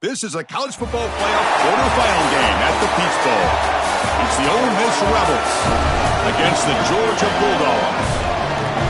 This is a college football playoff quarterfinal game at the Peach Bowl. It's the Ole Miss Rebels against the Georgia Bulldogs.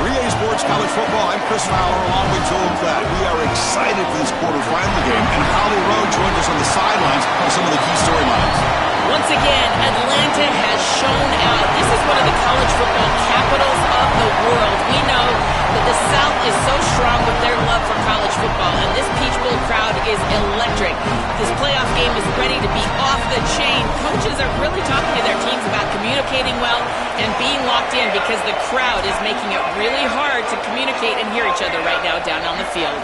3A Sports College Football, I'm Chris Fowler along with Joel Klatt. We are excited for this quarterfinal game, and Holly Rowe joins us on the sidelines for some of the key storylines. Once again, Atlanta has shown out. This is one of the college football capitals of the world. We know that the South is so strong with their love for college football, and this Peach Bowl crowd is electric. This playoff game is ready to be off the chain. Coaches are really talking to their teams about communicating well and being locked in because the crowd is making it really hard to communicate and hear each other right now down on the field.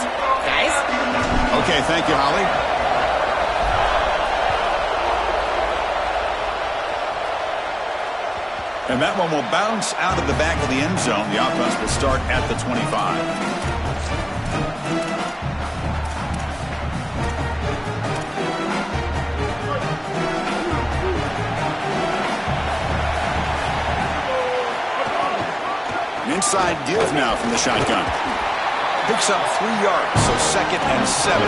Guys? Okay, thank you, Holly. And that one will bounce out of the back of the end zone. The offense will start at the 25. An inside give now from the shotgun. Picks up 3 yards, so 2nd and 7.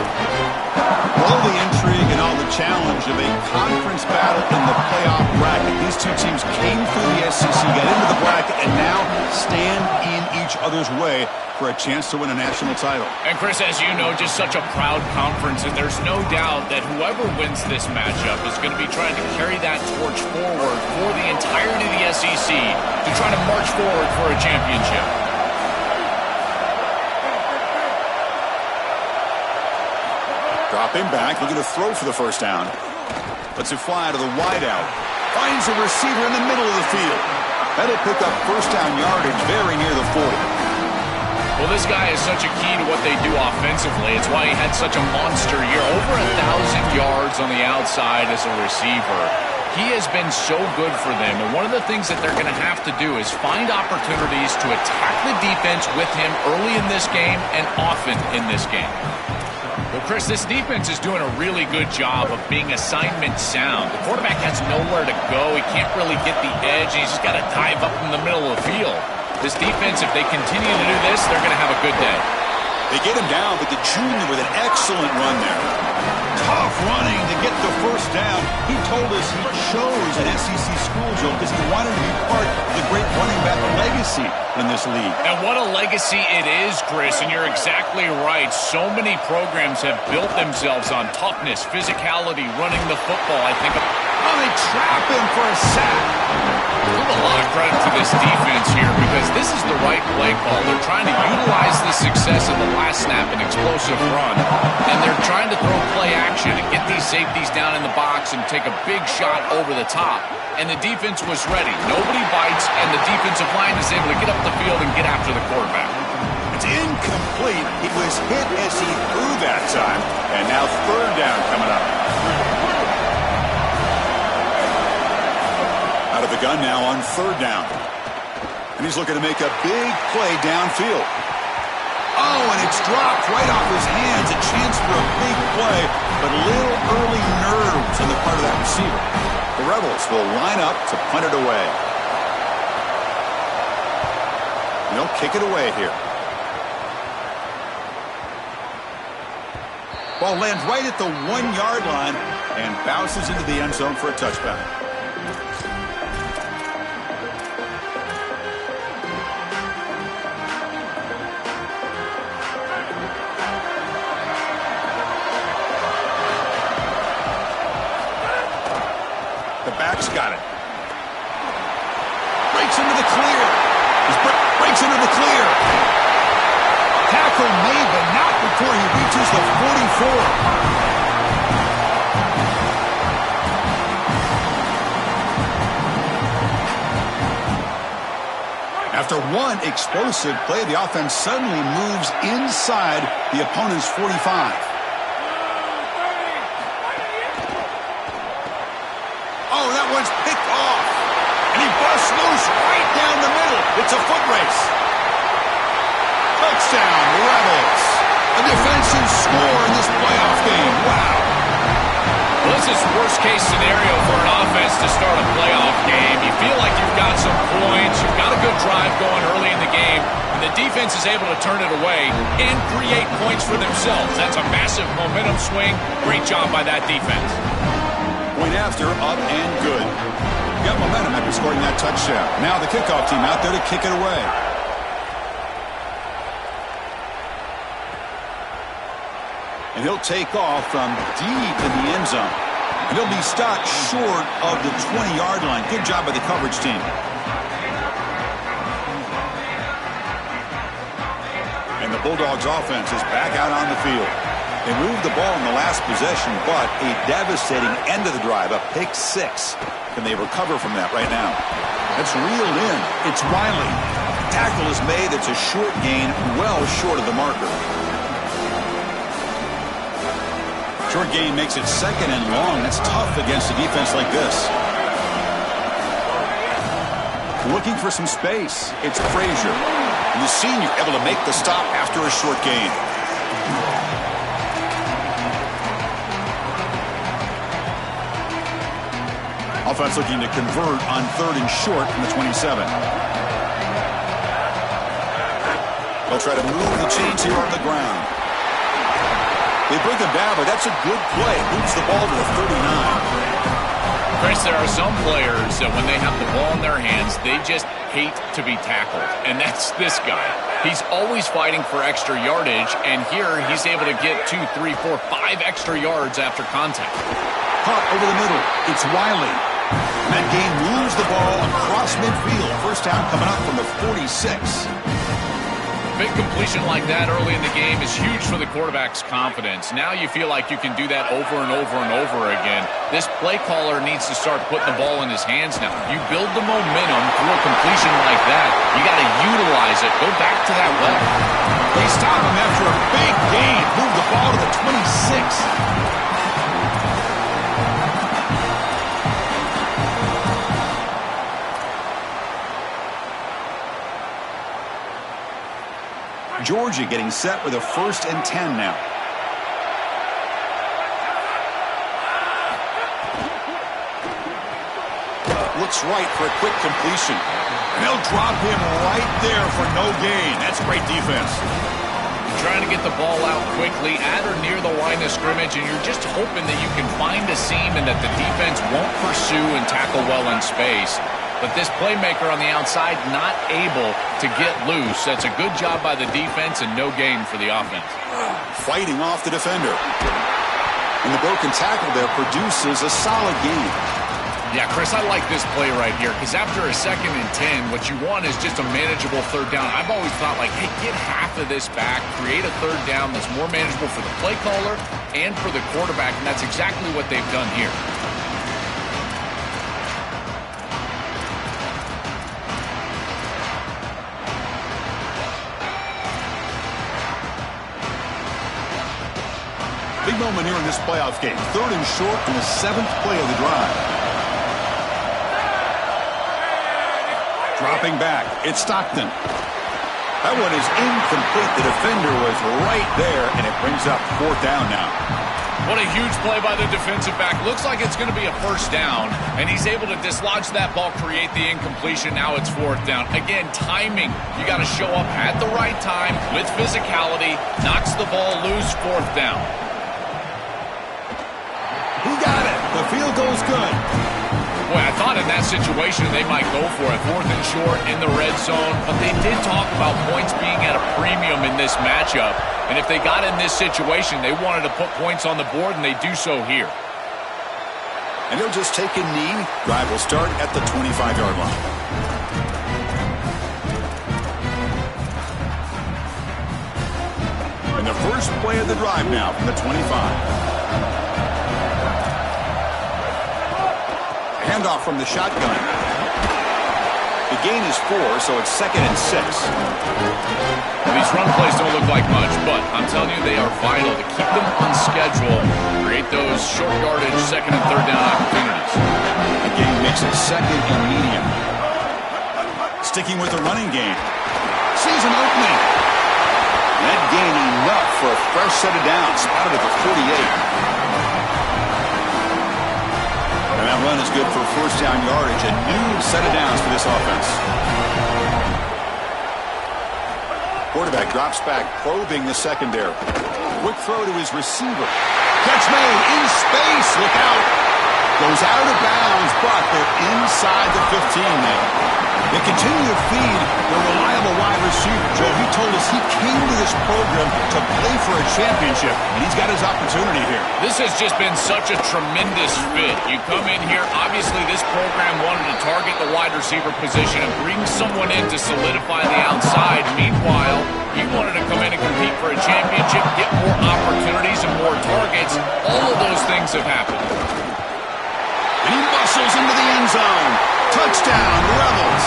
All the intrigue and all the challenge of a conference battle in the playoff bracket. These two teams came through the SEC, got into the bracket, and now stand in each other's way for a chance to win a national title. And Chris, as you know, just such a proud conference, and there's no doubt that whoever wins this matchup is going to be trying to carry that torch forward for the entirety of the SEC to try to march forward for a championship. Dropping back, looking to throw for the first down. Lets it fly to the wideout. Finds a receiver in the middle of the field. That'll pick up first down yardage very near the 40. Well, this guy is such a key to what they do offensively. It's why he had such a monster year. Over 1,000 yards on the outside as a receiver. He has been so good for them. And one of the things that they're going to have to do is find opportunities to attack the defense with him early in this game and often in this game. Well, Chris, this defense is doing a really good job of being assignment sound. The quarterback has nowhere to go. He can't really get the edge. He's just got to dive up in the middle of the field. This defense, if they continue to do this, they're going to have a good day. They get him down, but the junior with an excellent run there. Tough running to get the first down. He told us he chose an SEC school, Joe, because he wanted to be part of the great running back legacy in this league. And what a legacy it is, Chris, and you're exactly right. So many programs have built themselves on toughness, physicality, running the football. I think. Oh, they trap him for a sack. Give a lot of credit to this defense here because this is the right play call. They're trying to utilize the success of the last snap and explosive run, and they're trying to throw play action and get these safeties down in the box and take a big shot over the top. And the defense was ready. Nobody bites, and the defensive line is able to get up the field and get after the quarterback. It's incomplete. He was hit as he threw that time, and now third down coming up. Out of the gun now on third down. And he's looking to make a big play downfield. Oh, and it's dropped right off his hands. A chance for a big play, but little early nerves on the part of that receiver. The Rebels will line up to punt it away. And they'll kick it away here. Ball lands right at the 1-yard line and bounces into the end zone for a touchback. Back's got it. Breaks into the clear. Breaks into the clear. Tackle made, but not before he reaches the 44. After one explosive play, the offense suddenly moves inside the opponent's 45. Oh, that one's picked off. And he busts loose right down the middle. It's a foot race. Touchdown, Rebels. A defensive score in this playoff game. Wow. Well, this is worst-case scenario for an offense to start a playoff game. You feel like you've got some points. You've got a good drive going early in the game. And the defense is able to turn it away and create points for themselves. That's a massive momentum swing. Great job by that defense. Point after, up and good. Got momentum after scoring that touchdown. Now the kickoff team out there to kick it away. And he'll take off from deep in the end zone. And he'll be stopped short of the 20-yard line. Good job by the coverage team. And the Bulldogs offense is back out on the field. They moved the ball in the last possession, but a devastating end of the drive, a pick six. Can they recover from that right now? That's reeled in. It's Wiley. Tackle is made. It's a short gain, well short of the marker. Short gain makes it second and long. That's tough against a defense like this. Looking for some space. It's Frazier. The senior able to make the stop after a short gain. Offense looking to convert on 3rd and short from the 27. They'll try to move the chains here on the ground. They bring them down, but that's a good play. Moves the ball to the 39. Chris, there are some players that when they have the ball in their hands, they just hate to be tackled. And that's this guy. He's always fighting for extra yardage, and here he's able to get 2, 3, 4, 5 extra yards after contact. Caught over the middle. It's Wiley. That gain moves the ball across midfield. First down coming up from the 46. Big completion like that early in the game is huge for the quarterback's confidence. Now you feel like you can do that over and over and over again. This play caller needs to start putting the ball in his hands now. You build the momentum through a completion like that. You got to utilize it. Go back to that well. They stop him after a big gain. Move the ball to the 26. Georgia getting set with a 1st and 10 now. Looks right for a quick completion. And they'll drop him right there for no gain. That's great defense. Trying to get the ball out quickly at or near the line of scrimmage, and you're just hoping that you can find a seam and that the defense won't pursue and tackle well in space. But this playmaker on the outside not able to get loose. That's a good job by the defense and no gain for the offense. Fighting off the defender. And the broken tackle there produces a solid gain. Yeah, Chris, I like this play right here because after a 2nd and 10, what you want is just a manageable 3rd down. I've always thought, like, hey, get half of this back, create a 3rd down that's more manageable for the play caller and for the quarterback, and that's exactly what they've done here. Big moment here in this playoff game. 3rd and short in the 7th play of the drive. Dropping back. It's Stockton. That one is incomplete. The defender was right there, and it brings up 4th down now. What a huge play by the defensive back. Looks like it's going to be a 1st down, and he's able to dislodge that ball, create the incompletion. Now it's 4th down. Again, timing. You got to show up at the right time with physicality. Knocks the ball loose, 4th down. He got it. The field goal's good. Boy, I thought in that situation they might go for it. 4th and short in the red zone. But they did talk about points being at a premium in this matchup. And if they got in this situation, they wanted to put points on the board, and they do so here. And he'll just take a knee. Drive will start at the 25-yard line. And the first play of the drive now from the 25. Handoff from the shotgun. The gain is 4, so it's 2nd and 6. Well, these run plays don't look like much, but I'm telling you, they are vital to keep them on schedule, create those short yardage 2nd and 3rd down opportunities. The gain makes it 2nd and medium. Sticking with the running game. Sees an opening. That gain enough for a fresh set of downs. Spotted at the 48. And that run is good for 1st down yardage. A new set of downs for this offense. Quarterback drops back, probing the secondary. Quick throw to his receiver. Catch made in space. Look out. Goes out of bounds, but they're inside the 15 now. They continue to feed the reliable wide receiver. Joe, he told us he came to this program to play for a championship, and he's got his opportunity here. This has just been such a tremendous fit. You come in here, obviously this program wanted to target the wide receiver position and bring someone in to solidify the outside. Meanwhile, he wanted to come in and compete for a championship, get more opportunities and more targets. All of those things have happened. And he muscles into the end zone. Touchdown, Rebels.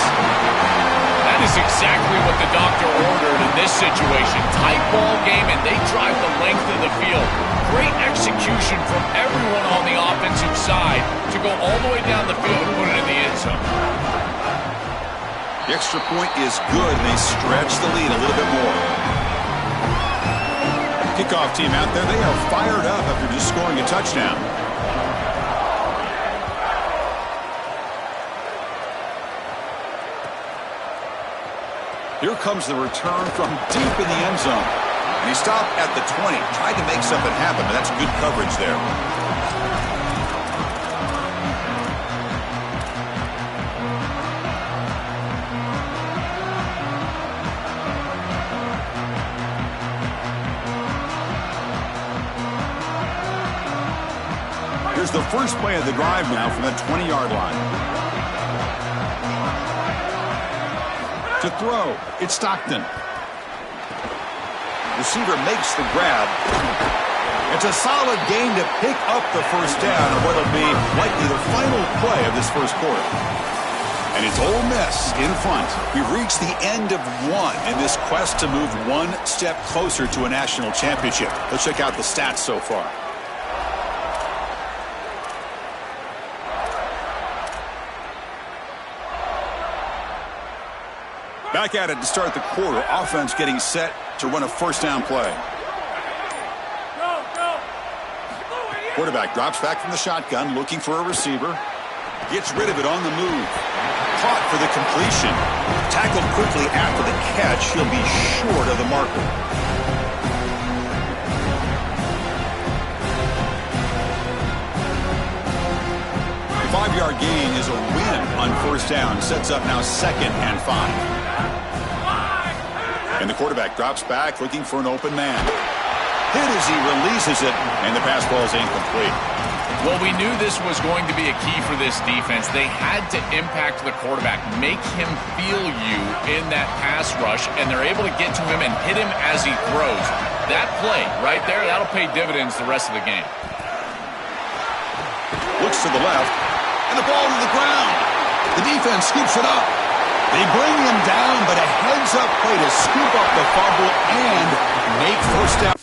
That is exactly what the doctor ordered in this situation. Tight ball game, and they drive the length of the field. Great execution from everyone on the offensive side to go all the way down the field and put it in the end zone. The extra point is good, and they stretch the lead a little bit more. Kickoff team out there, they are fired up after just scoring a touchdown. Here comes the return from deep in the end zone. And he stopped at the 20, tried to make something happen, but that's good coverage there. Here's the first play of the drive now from that 20-yard line. To throw, it's Stockton. Receiver makes the grab. It's a solid gain to pick up the first down on what will be likely the final play of this first quarter. And it's Ole Miss in front. We've reached the end of one in this quest to move one step closer to a national championship. Let's check out the stats so far. Back at it to start the quarter. Offense getting set to run a first down play. Quarterback drops back from the shotgun, looking for a receiver. Gets rid of it on the move. Caught for the completion. Tackled quickly after the catch. He'll be short of the marker. The 5-yard gain is a win on first down. Sets up now 2nd and 5. And the quarterback drops back, looking for an open man. Hit as he releases it, and the pass ball is incomplete. Well, we knew this was going to be a key for this defense. They had to impact the quarterback, make him feel you in that pass rush, and they're able to get to him and hit him as he throws. That play right there, that'll pay dividends the rest of the game. Looks to the left, and the ball to the ground. The defense scoops it up. They bring him down, but a heads-up play to scoop up the fumble and make first down.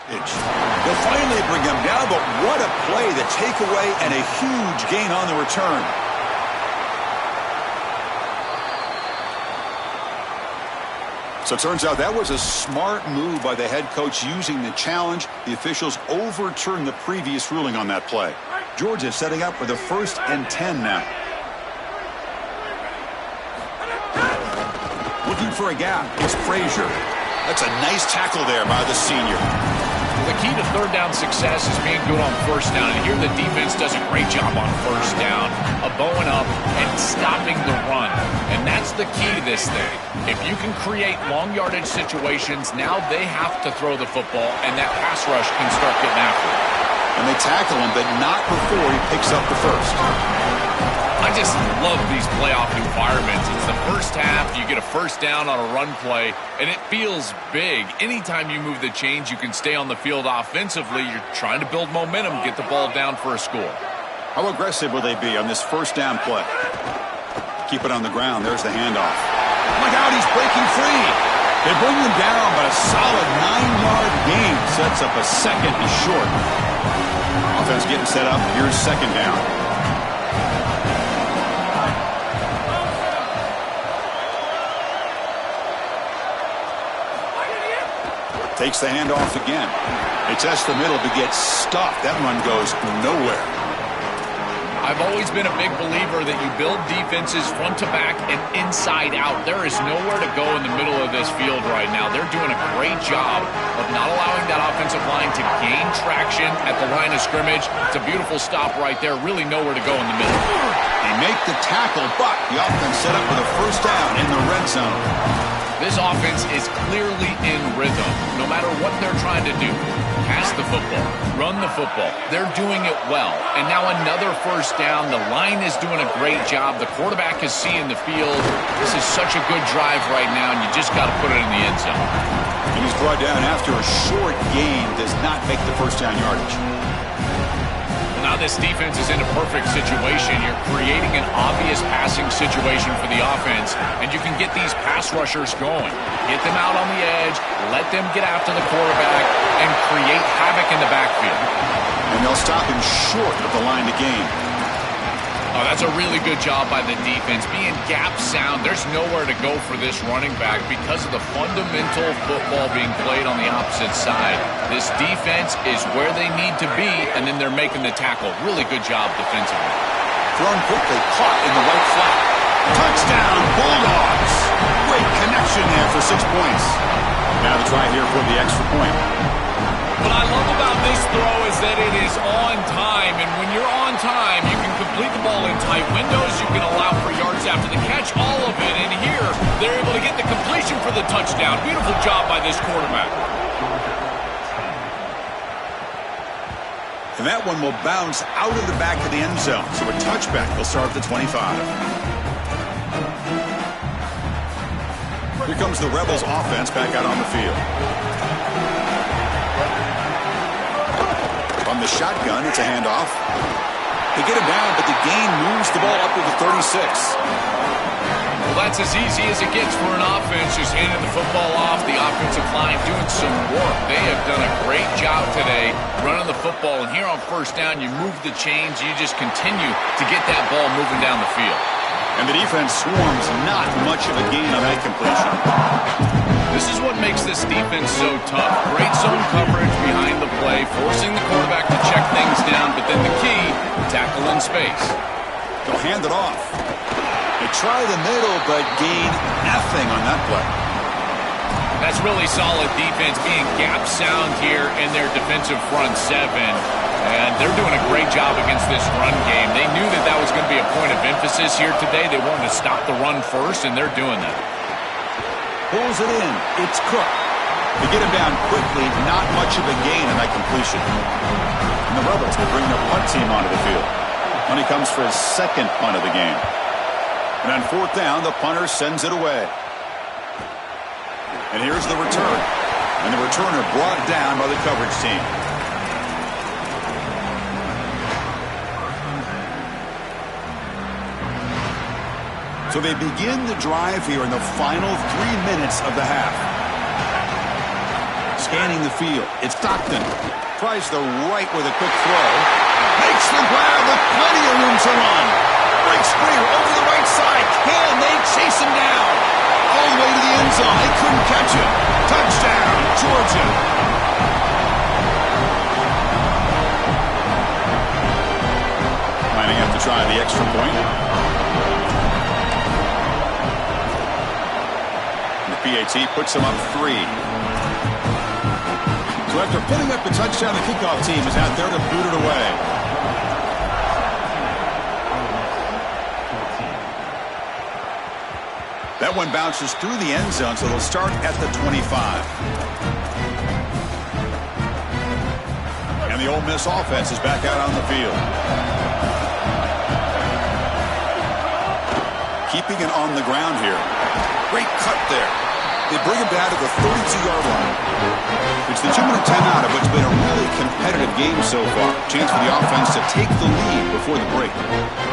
They'll finally bring him down, but what a play, the takeaway, and a huge gain on the return. So it turns out that was a smart move by the head coach using the challenge. The officials overturned the previous ruling on that play. Georgia setting up for the 1st and 10 now. Looking for a gap. It's Frazier. That's a nice tackle there by the senior. The key to third down success is being good on first down, and here the defense does a great job on first down of bowing up and stopping the run. And that's the key to this thing. If you can create long yardage situations, now they have to throw the football, and that pass rush can start getting after it. And they tackle him, but not before he picks up the first. I just love these playoff environments. It's the first half, you get a first down on a run play, and it feels big. Anytime you move the chains, you can stay on the field offensively. You're trying to build momentum, get the ball down for a score. How aggressive will they be on this first down play? Keep it on the ground. There's the handoff. Look out, he's breaking free. They bring him down, but a solid 9-yard gain sets up a 2nd and short. Offense getting set up. Here's 2nd down. Takes the handoff again. They test the middle to get stuffed. That run goes nowhere. I've always been a big believer that you build defenses front to back and inside out. There is nowhere to go in the middle of this field right now. They're doing a great job of not allowing that offensive line to gain traction at the line of scrimmage. It's a beautiful stop right there. Really nowhere to go in the middle. They make the tackle, but the offense set up with a first down in the red zone. This offense is clearly in rhythm, no matter what they're trying to do. Pass the football, run the football. They're doing it well. And now another first down. The line is doing a great job. The quarterback is seeing the field. This is such a good drive right now, and you just got to put it in the end zone. And he's brought down after a short gain. Does not make the first down yardage. Now this defense is in a perfect situation. You're creating an obvious passing situation for the offense, and you can get these pass rushers going. Get them out on the edge, let them get after the quarterback, and create havoc in the backfield. And they'll stop him short of the line to gain. Oh, that's a really good job by the defense. Being gap sound, there's nowhere to go for this running back because of the fundamental football being played on the opposite side. This defense is where they need to be, and then they're making the tackle. Really good job defensively. Thrown quickly, caught in the right flat. Touchdown, Bulldogs! Great connection there for 6 points. Now the try here for the extra point. What I love about this throw is that it is on time, and when you're on time, you can complete the ball in tight windows, you can allow for yards after the catch, all of it, and here, they're able to get the completion for the touchdown. Beautiful job by this quarterback. And that one will bounce out of the back of the end zone, so a touchback will start at the 25. Here comes the Rebels offense back out on the field. From the shotgun, it's a handoff. They get him down, but the gain moves the ball up to the 36. Well, that's as easy as it gets for an offense, just handing the football off. The offensive line doing some work. They have done a great job today running the football. And here on first down, you move the chains. You just continue to get that ball moving down the field. And the defense swarms, not much of a gain on that completion. This is what makes this defense so tough. Great zone coverage behind the play, forcing the quarterback to check things down, but then the key, tackle in space. They'll hand it off. They try the middle, but gain nothing on that play. That's really solid defense, being gap sound here in their defensive front seven. And they're doing a great job against this run game. They knew that that was going to be a point of emphasis here today. They wanted to stop the run first, and they're doing that. Pulls it in. It's Cook. They get him down quickly. Not much of a gain on that completion. And the Rebels will bring their punt team onto the field. When he comes for his second punt of the game. And on fourth down, the punter sends it away. And here's the return. And the returner brought down by the coverage team. So they begin the drive here in the final 3 minutes of the half. Scanning the field. It's Stockton. Tries the right with a quick throw. Makes the grab with plenty of room to run. Breaks free over the right side. Can they chase him down? All the way to the end zone. They couldn't catch him. Touchdown, Georgia. Lining up to try the extra point. PAT puts him up 3. So after putting up the touchdown, the kickoff team is out there to boot it away. That one bounces through the end zone, so they'll start at the 25. And the Ole Miss offense is back out on the field. Keeping it on the ground here. Great cut there. They bring him down to the 32-yard line. It's the 2-minute timeout of what's been a really competitive game so far. Chance for the offense to take the lead before the break.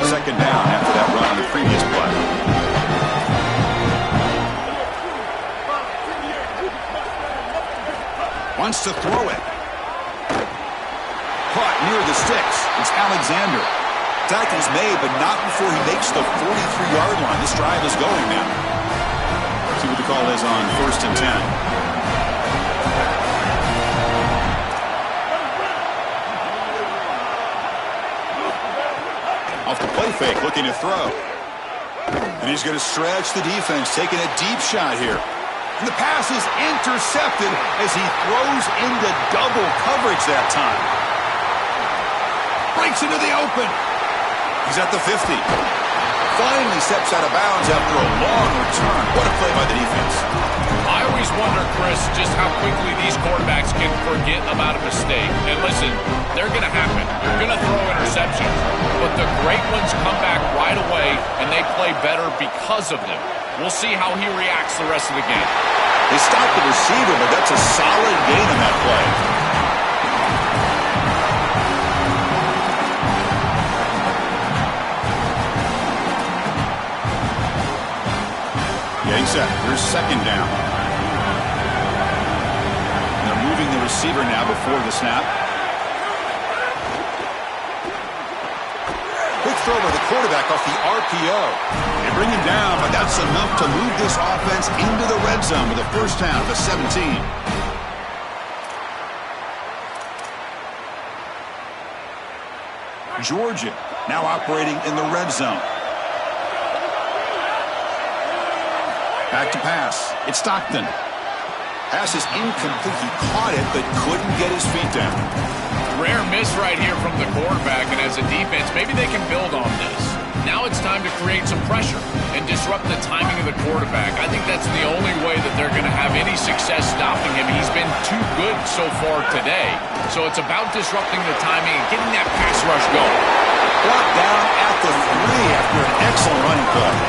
Second down after that run on the previous play. Wants to throw it. Caught near the sticks. It's Alexander. Tackle's made, but not before he makes the 43-yard line. This drive is going now. See what the call is on 1st and 10. Off the play fake, looking to throw. And he's going to stretch the defense, taking a deep shot here. And the pass is intercepted as he throws into double coverage that time. Breaks into the open. He's at the 50. Finally steps out of bounds after a long return. What a play by the defense. I always wonder, Chris, just how quickly these quarterbacks can forget about a mistake. And listen, they're going to happen. You're going to throw interceptions. But the great ones come back right away, and they play better because of them. We'll see how he reacts the rest of the game. They stopped the receiver, but that's a solid gain on that play. Getting set. Here's second down. They're moving the receiver now before the snap. Quick throw by the quarterback off the RPO. They bring him down, but that's enough to move this offense into the red zone with a first down to 17. Georgia now operating in the red zone. Back to pass. It's Stockton. Pass is incomplete. He caught it, but couldn't get his feet down. Rare miss right here from the quarterback, and as a defense, maybe they can build on this. Now it's time to create some pressure and disrupt the timing of the quarterback. I think that's the only way that they're going to have any success stopping him. He's been too good so far today. So it's about disrupting the timing and getting that pass rush going. Brought down at the 3 after an excellent running play.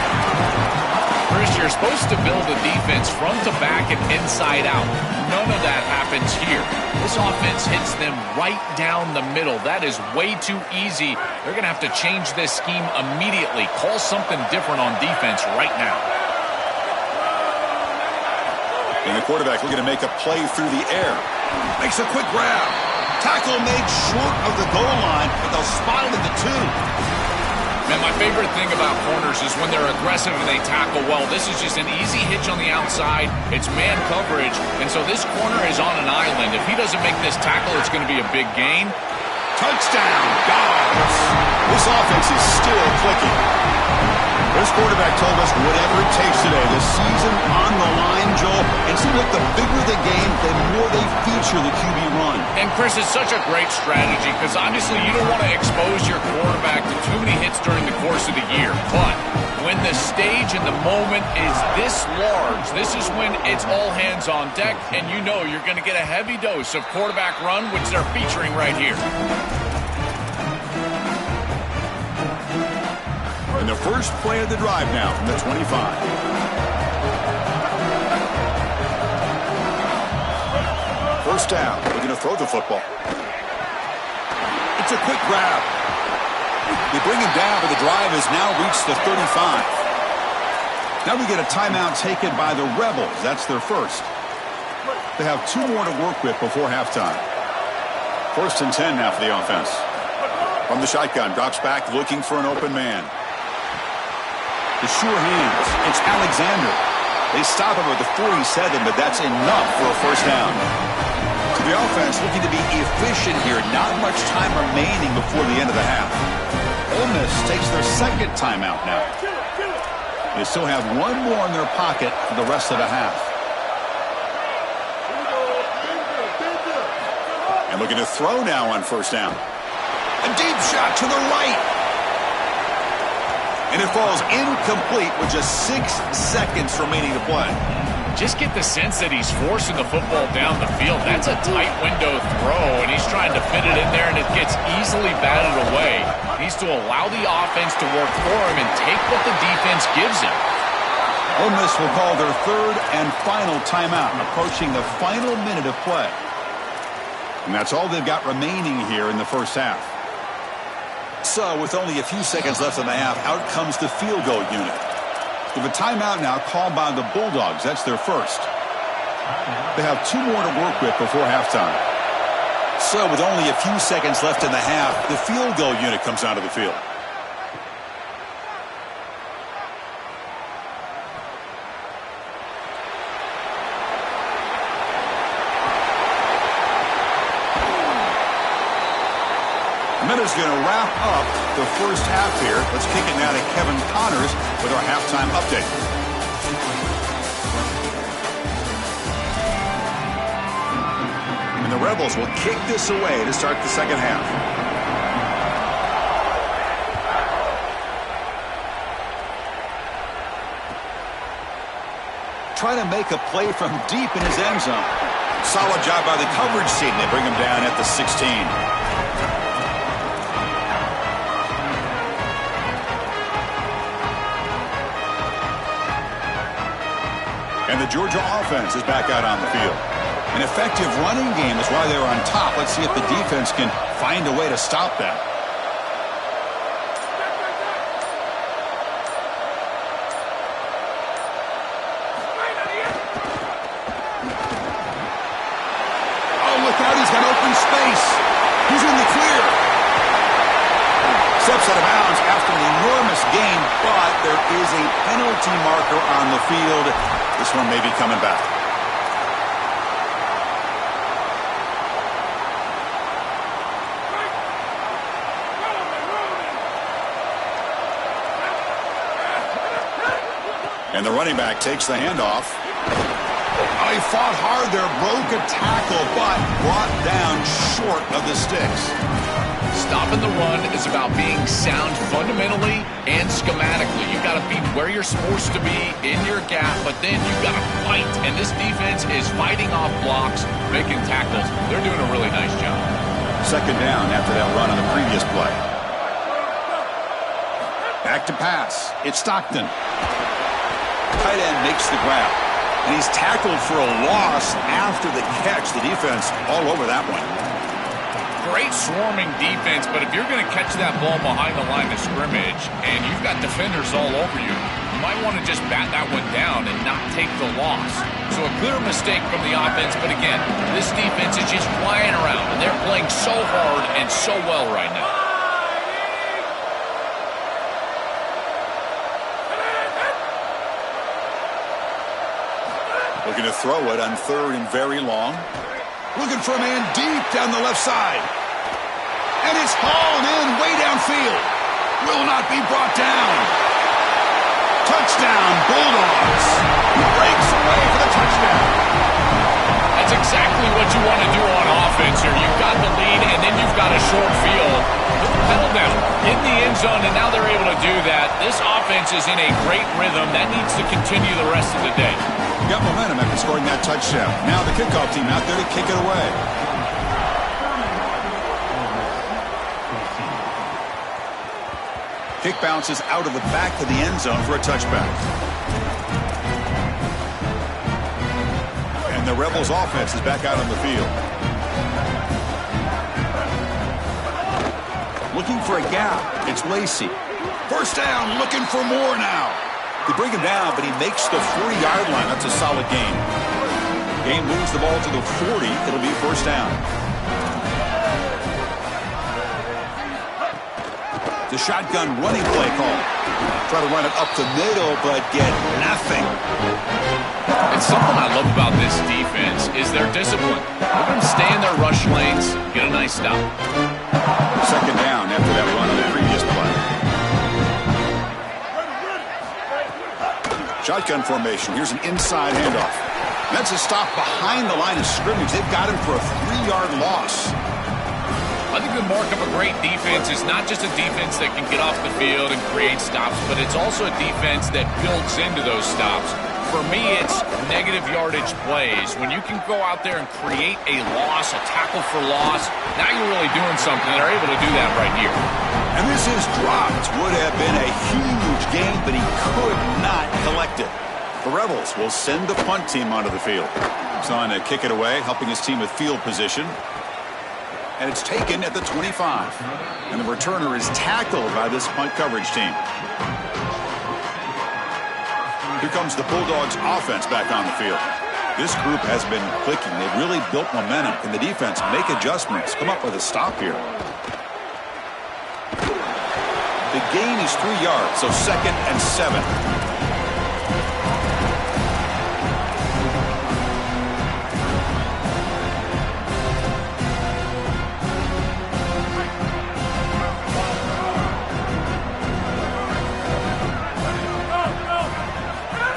Chris, you're supposed to build a defense front to back and inside out. None of that happens here. This offense hits them right down the middle. That is way too easy. They're going to have to change this scheme immediately. Call something different on defense right now. And the quarterback looking to make a play through the air. Makes a quick grab. Tackle made short of the goal line, but they'll spot it at the 2. Man, my favorite thing about corners is when they're aggressive and they tackle well. This is just an easy hitch on the outside. It's man coverage, and so this corner is on an island. If he doesn't make this tackle, it's going to be a big gain. Touchdown, Dogs. This offense is still clicking. This quarterback told us whatever it takes today. The season on the line, Joel. And it seems like the bigger the game, the more they feature the QB run. And, Chris, it's such a great strategy because, obviously, you don't want to expose your quarterback to too many hits during the course of the year. But when the stage and the moment is this large, this is when it's all hands on deck, and you know you're going to get a heavy dose of quarterback run, which they're featuring right here. And the first play of the drive now from the 25. First down. We're going to throw the football. It's a quick grab. They bring him down, but the drive has now reached the 35. Now we get a timeout taken by the Rebels. That's their first. They have 2 more to work with before halftime. First and 10 now for the offense. From the shotgun, drops back looking for an open man. The sure hands. It's Alexander. They stop him at the 47, but that's enough for a first down. So the offense looking to be efficient here. Not much time remaining before the end of the half. Ole Miss takes their second timeout now. They still have 1 more in their pocket for the rest of the half. And looking to throw now on first down. A deep shot to the right. And it falls incomplete with just 6 seconds remaining to play. Just get the sense that he's forcing the football down the field. That's a tight window throw, and he's trying to fit it in there, and it gets easily batted away. He needs to allow the offense to work for him and take what the defense gives him. Ole Miss will call their third and final timeout, approaching the final minute of play. And that's all they've got remaining here in the first half. So, with only a few seconds left in the half, out comes the field goal unit. With a timeout now called by the Bulldogs. That's their first. They have 2 more to work with before halftime. So, with only a few seconds left in the half, the field goal unit comes out of the field. That is going to wrap up the first half here. Let's kick it now to Kevin Connors with our halftime update. And the Rebels will kick this away to start the second half. Trying to make a play from deep in his end zone. Solid job by the coverage team. They bring him down at the 16. And the Georgia offense is back out on the field. An effective running game is why they were on top. Let's see if the defense can find a way to stop that. Oh, look out. He's got open space. He's in the clear. Steps out of bounds after an enormous gain, but there is a penalty marker on the field. This one may be coming back. And the running back takes the handoff. Oh, he fought hard there, broke a tackle, but brought down short of the sticks. Stopping the run is about being sound fundamentally and schematically. You've got to be where you're supposed to be in your gap, but then you've got to fight. And this defense is fighting off blocks, making tackles. They're doing a really nice job. Second down after that run on the previous play. Back to pass. It's Stockton. Tight end makes the grab. And he's tackled for a loss after the catch. The defense all over that one. Great swarming defense, but if you're going to catch that ball behind the line of scrimmage and you've got defenders all over you, you might want to just bat that one down and not take the loss. So a clear mistake from the offense, but again, this defense is just flying around, and they're playing so hard and so well right now. Looking to throw it on third and very long. Looking for a man deep down the left side. And it's hauled in way downfield. Will not be brought down. Touchdown, Bulldogs. He breaks away for the touchdown. That's exactly what you want to do on offense here. You've got the lead, and then you've got a short field. Put the pedal down in the end zone, and now they're able to do that. This offense is in a great rhythm. That needs to continue the rest of the day. Got momentum after scoring that touchdown. Now the kickoff team out there to kick it away. Kick bounces out of the back of the end zone for a touchback. And the Rebels offense is back out on the field. Looking for a gap. It's Lacey. First down, looking for more now. They bring him down, but he makes the 40-yard line. That's a solid gain. Game moves the ball to the 40. It'll be first down. The shotgun running play call. Try to run it up the middle, but get nothing. It's something I love about this defense is their discipline. Let them stay in their rush lanes, get a nice stop. Second down after that run on the previous play. Shotgun formation. Here's an inside handoff. That's a stop behind the line of scrimmage. They've got him for a 3-yard loss. I think the mark of a great defense is not just a defense that can get off the field and create stops, but it's also a defense that builds into those stops. For me, it's negative yardage plays. When you can go out there and create a loss, a tackle for loss, now you're really doing something. They're able to do that right here. And this is dropped. Would have been a huge gain, but he could not collect it. The Rebels will send the punt team onto the field. He's on to kick it away, helping his team with field position. And it's taken at the 25. And the returner is tackled by this punt coverage team. Here comes the Bulldogs offense back on the field. This group has been clicking. They've really built momentum. Can the defense make adjustments? Come up with a stop here. The gain is 3 yards, so second and 7.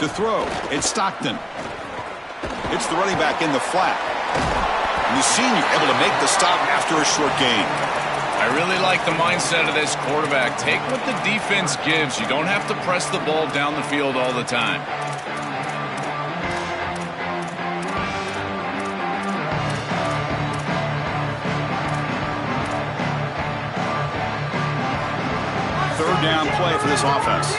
To throw, it's Stockton. It's the running back in the flat. And the senior able to make the stop after a short gain. I really like the mindset of this quarterback. Take what the defense gives. You don't have to press the ball down the field all the time. Third down play for this offense.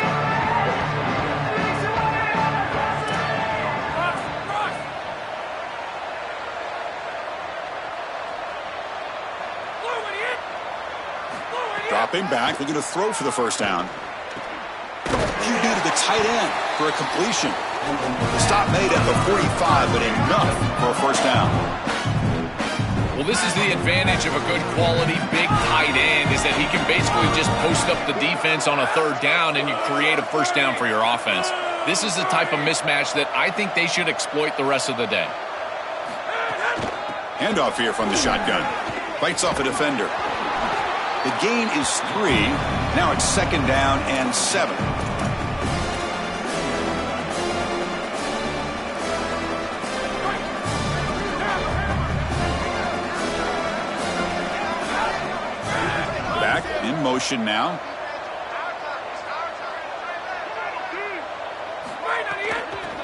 Dropping back, looking to throw for the first down. QB to the tight end for a completion. The stop made at the 45, but enough for a first down. Well, this is the advantage of a good quality big tight end, is that he can basically just post up the defense on a third down and you create a first down for your offense. This is the type of mismatch that I think they should exploit the rest of the day. Handoff here from the shotgun. Fights off a defender. The gain is 3. Now it's second down and 7. Back in motion now.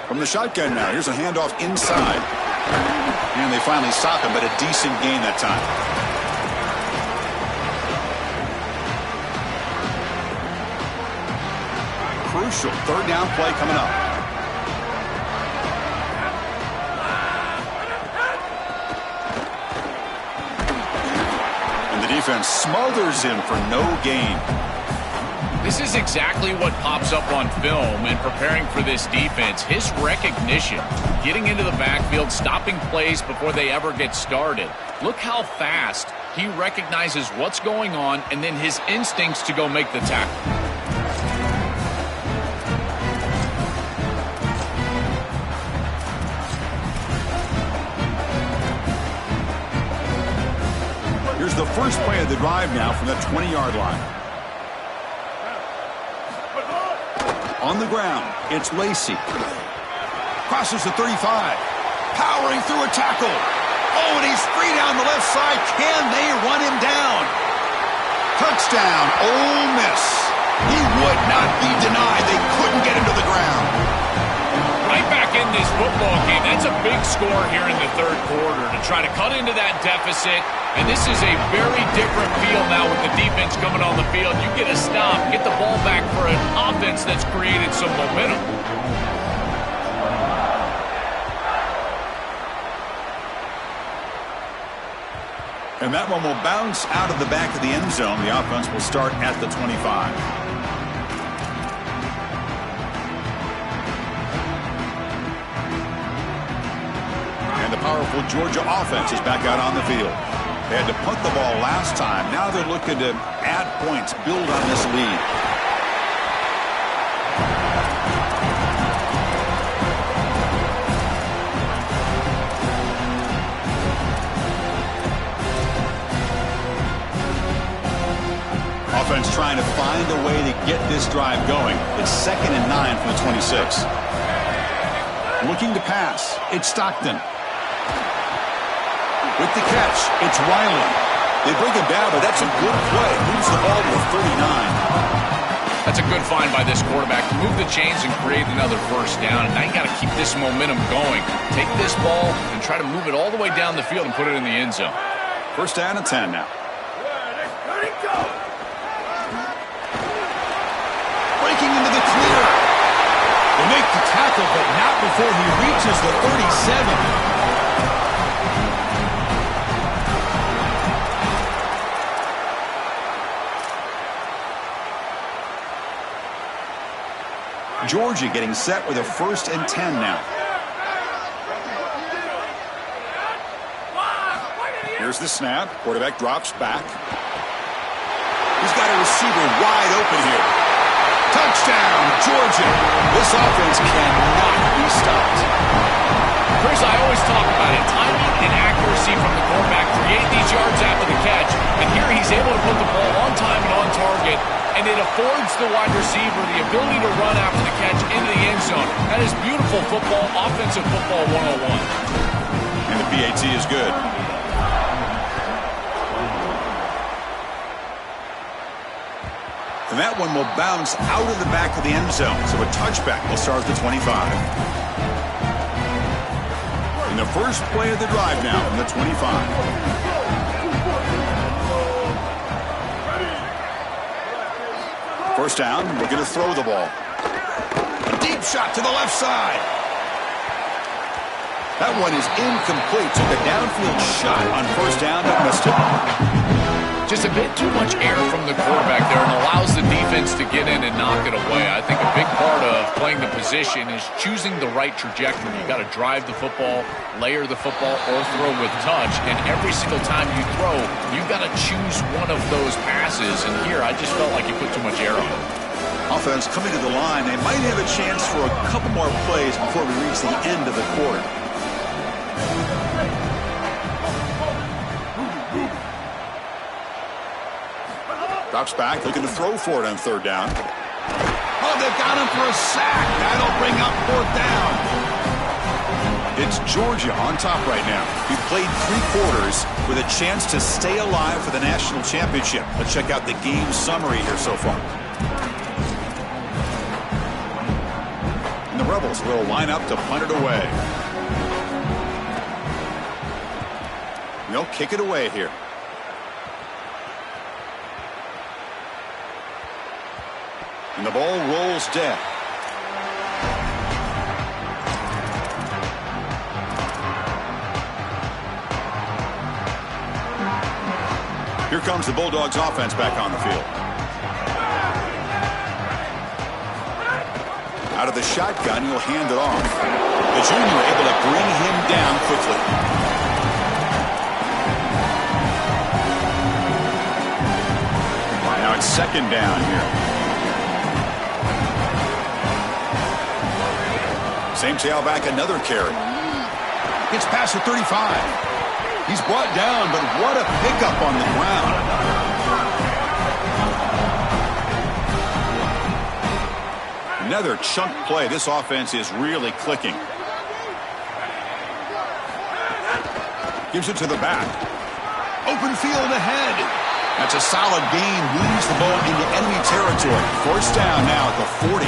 From the shotgun now. Here's a handoff inside. And they finally stop him, but a decent gain that time. Crucial third down play coming up. And the defense smothers him for no gain. This is exactly what pops up on film in preparing for this defense. His recognition, getting into the backfield, stopping plays before they ever get started. Look how fast he recognizes what's going on and then his instincts to go make the tackle. Here's the first play of the drive now from the 20-yard line. On the ground, it's Lacey. Crosses the 35. Powering through a tackle. Oh, and he's free down the left side. Can they run him down? Touchdown, Ole Miss. He would not be denied. They couldn't get him to the ground. Right back in this football game. That's a big score here in the third quarter to try to cut into that deficit. And this is a very different feel now with the defense coming on the field. You get a stop, get the ball back for an offense that's created some momentum. And that one will bounce out of the back of the end zone. The offense will start at the 25. The powerful Georgia offense is back out on the field. They had to punt the ball last time. Now they're looking to add points, build on this lead. Offense trying to find a way to get this drive going. It's 2nd and 9 from the 26. Looking to pass. It's Stockton. With the catch, it's Riley. They bring him down, but that's a good play. Moves the ball to the 39. That's a good find by this quarterback to move the chains and create another first down. And now you got to keep this momentum going. Take this ball and try to move it all the way down the field and put it in the end zone. First down and 10 now. Breaking into the clear. They make the tackle, but not before he reaches the 37. Georgia getting set with a 1st and 10 now. Here's the snap. Quarterback drops back. He's got a receiver wide open here. Touchdown, Georgia. This offense cannot be stopped. Chris, I always talk about it. Timing and accuracy from the quarterback create these yards after the catch. And here he's able to put the ball on time and on target. And and it affords the wide receiver the ability to run after the catch into the end zone. That is beautiful football, offensive football 101. And the PAT is good. And that one will bounce out of the back of the end zone. So a touchback will start at the 25. In the first play of the drive now from the 25. First down, we're going to throw the ball. A deep shot to the left side. That one is incomplete. Took a downfield shot on first down, but missed it. Just a bit too much air from the quarterback there and allows the defense to get in and knock it away. I think a big part of playing the position is choosing the right trajectory. You got to drive the football, layer the football, or throw with touch. And every single time you throw, you've got to choose one of those passes. And here, I just felt like you put too much air on it. Offense coming to the line. They might have a chance for a couple more plays before we reach the end of the quarter. Drops back, looking to throw for it on third down. Oh, they've got him for a sack. That'll bring up fourth down. It's Georgia on top right now. He played 3 quarters with a chance to stay alive for the national championship. Let's check out the game summary here so far. And the Rebels will line up to punt it away. And they'll kick it away here. And the ball rolls dead. Here comes the Bulldogs offense back on the field. Out of the shotgun, he'll hand it off. The junior able to bring him down quickly. Now it's second down here. Same tailback, another carry. Gets past the 35. He's brought down, but what a pickup on the ground. Another chunk play. This offense is really clicking. Gives it to the back. Open field ahead. That's a solid gain. Moves the ball into enemy territory. First down now at the 40.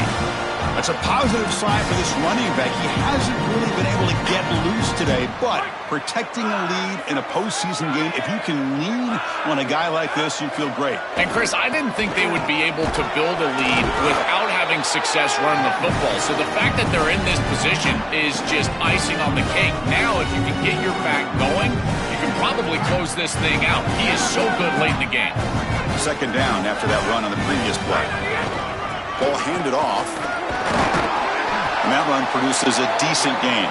That's a positive sign for this running back. He hasn't really been able to get loose today, but protecting a lead in a postseason game, if you can lean on a guy like this, you feel great. And, Chris, I didn't think they would be able to build a lead without having success running the football. So the fact that they're in this position is just icing on the cake. Now, if you can get your back going, you can probably close this thing out. He is so good late in the game. Second down after that run on the previous play. Ball handed off. And that run produces a decent gain.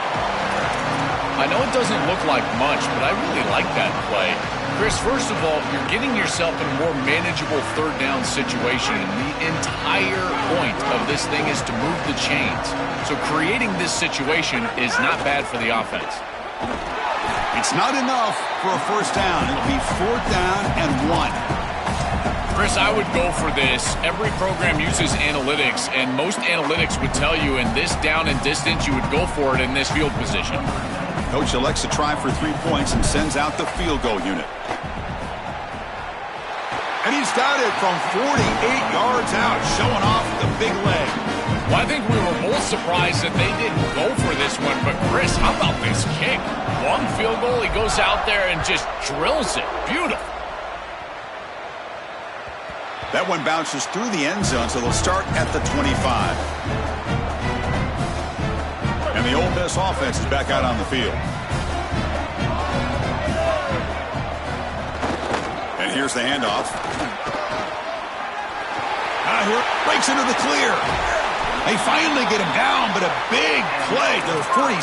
I know it doesn't look like much, but I really like that play. Chris, first of all, you're getting yourself in a more manageable third down situation. And the entire point of this thing is to move the chains. So creating this situation is not bad for the offense. It's not enough for a first down. It'll be fourth down and 1. Chris, I would go for this. Every program uses analytics, and most analytics would tell you in this down and distance, you would go for it in this field position. Coach elects to try for 3 points and sends out the field goal unit. And he's got it from 48 yards out, showing off the big leg. Well, I think we were both surprised that they didn't go for this one, but Chris, how about this kick? Long field goal, he goes out there and just drills it. Beautiful. That one bounces through the end zone, so they'll start at the 25. And the Ole Miss offense is back out on the field. And here's the handoff. Here breaks into the clear. They finally get him down, but a big play to the 46.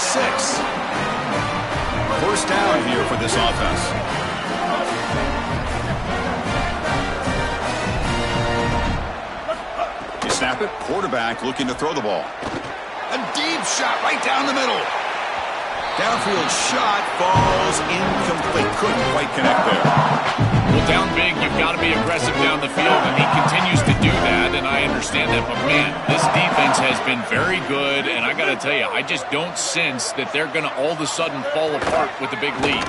First down here for this offense. Snap it. Quarterback looking to throw the ball. A deep shot right down the middle. Downfield shot falls incomplete. Couldn't quite connect there. Well, down big, you've got to be aggressive down the field, and he continues to do that, and I understand that. But, man, this defense has been very good, and I got to tell you, I just don't sense that they're going to all of a sudden fall apart with a big lead.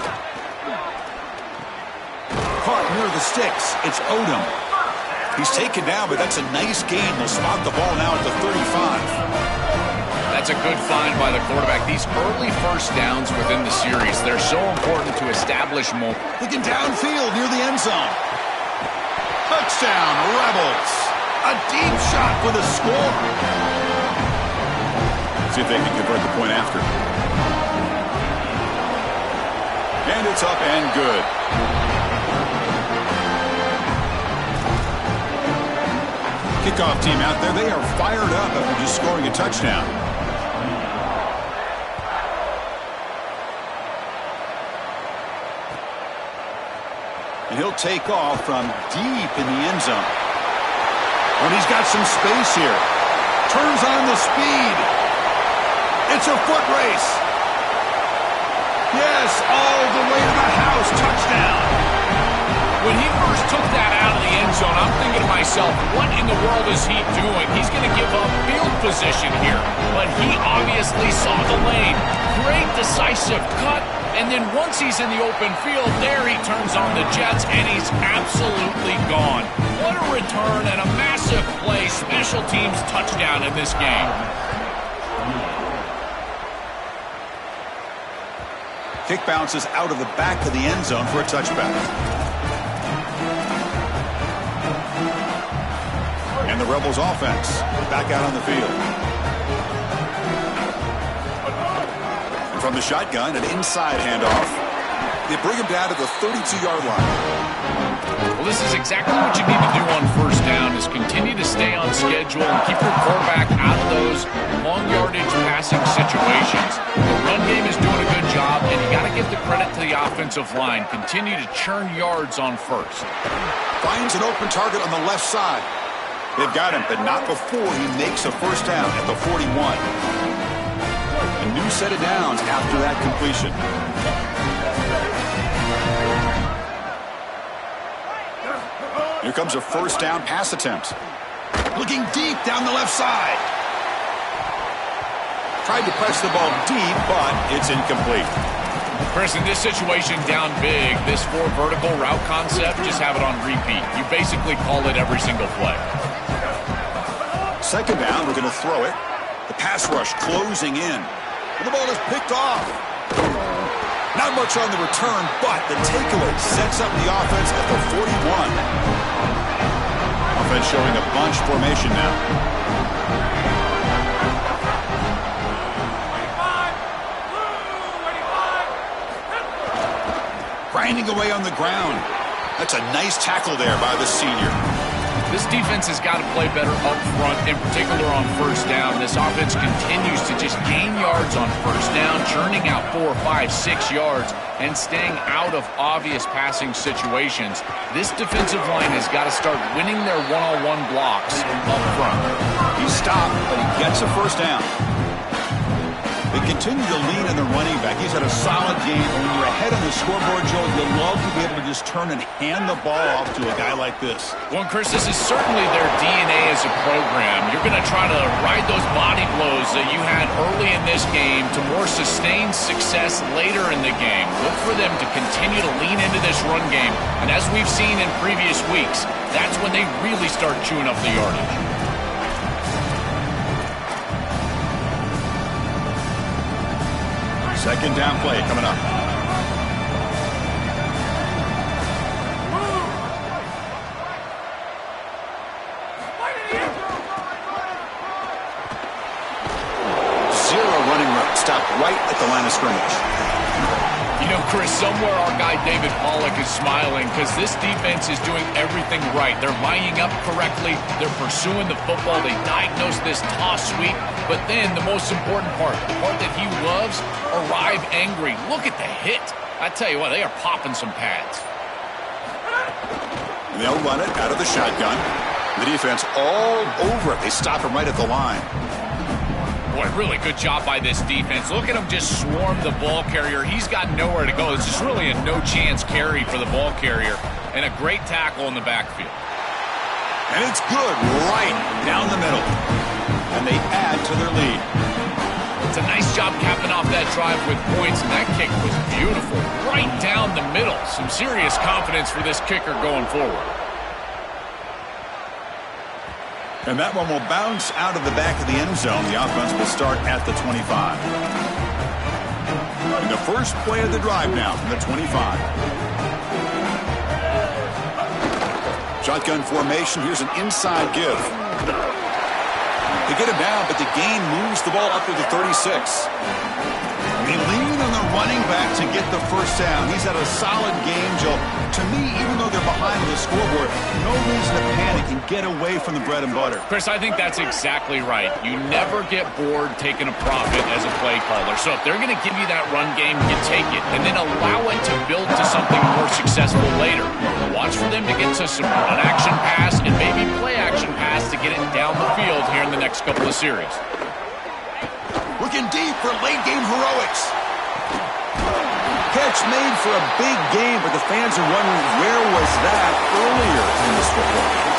Caught near the sticks. It's Odom. He's taken down, but that's a nice gain. They'll spot the ball now at the 35. That's a good find by the quarterback. These early first downs within the series, they're so important to establish more. Looking downfield near the end zone. Touchdown, Rebels. A deep shot for the score. See if they can convert the point after. And it's up and good. Kickoff team out there, they are fired up after just scoring a touchdown. And he'll take off from deep in the end zone. And he's got some space here. Turns on the speed. It's a foot race. Yes, all the way to the house. Touchdown. When he first took that out of the end zone, I'm thinking to myself, what in the world is he doing? He's going to give up field position here. But he obviously saw the lane. Great decisive cut. And then once he's in the open field, there he turns on the jets, and he's absolutely gone. What a return and a massive play. Special teams touchdown in this game. Kick bounces out of the back of the end zone for a touchback. And the Rebels offense back out on the field. From the shotgun, an inside handoff. They bring him down to the 32-yard line. Well, this is exactly what you need to do on first down, is continue to stay on schedule and keep your quarterback out of those long yardage passing situations. The run game is doing a good job, and you got to give the credit to the offensive line. Continue to churn yards on first. Finds an open target on the left side. They've got him, but not before he makes a first down at the 41. A new set of downs after that completion. Here comes a first down pass attempt. Looking deep down the left side. Tried to press the ball deep, but it's incomplete. Chris, in this situation down big, this 4 vertical route concept, just have it on repeat. You basically call it every single play. Second down, we're going to throw it. The pass rush closing in. And the ball is picked off. Not much on the return, but the takeaway sets up the offense at the 41. Offense showing a bunch formation now. Grinding away on the ground. That's a nice tackle there by the senior. This defense has got to play better up front, in particular on first down. This offense continues to just gain yards on first down, churning out 4, 5, 6 yards, and staying out of obvious passing situations. This defensive line has got to start winning their one-on-one blocks up front. He stopped, but he gets a first down. They continue to lean on the running back. He's had a solid game. And when you're ahead on the scoreboard, Joe, you love to be able to just turn and hand the ball off to a guy like this. Well, Chris, this is certainly their DNA as a program. You're going to try to ride those body blows that you had early in this game to more sustained success later in the game. Look for them to continue to lean into this run game. And as we've seen in previous weeks, that's when they really start chewing up the yardage. Second down play coming up. Zero running room. Stopped right at the line of scrimmage. You know, Chris, somewhere our guy David Pollack is smiling because this defense is doing everything right. They're lining up correctly. They're pursuing the football. They diagnose this toss sweep. But then the most important part, the part that he loves, arrive angry. Look at the hit. I tell you what, they are popping some pads. They'll run it out of the shotgun. The defense all over it. They stop him right at the line. Boy, really good job by this defense. Look at him just swarm the ball carrier. He's got nowhere to go. This is really a no-chance carry for the ball carrier. And a great tackle in the backfield. And it's good right down the middle. And they add to their lead. It's a nice job capping off that drive with points, and that kick was beautiful. Right down the middle. Some serious confidence for this kicker going forward. And that one will bounce out of the back of the end zone. The offense will start at the 25. And the first play of the drive now from the 25. Shotgun formation. Here's an inside give. They get him down, but the gain moves the ball up to the 36. They lean on the running back to get the first down. He's had a solid game, Joe. To me, even though they're behind on the scoreboard, no reason to panic and get away from the bread and butter. Chris, I think that's exactly right. You never get bored taking a profit as a play caller. So if they're going to give you that run game, you take it. And then allow it to build to something more successful later. Watch for them to get to some run action pass and maybe play action pass to get it down the field here in the next couple of series. Looking deep for late game heroics. Catch made for a big game, but the fans are wondering where was that earlier in this football game.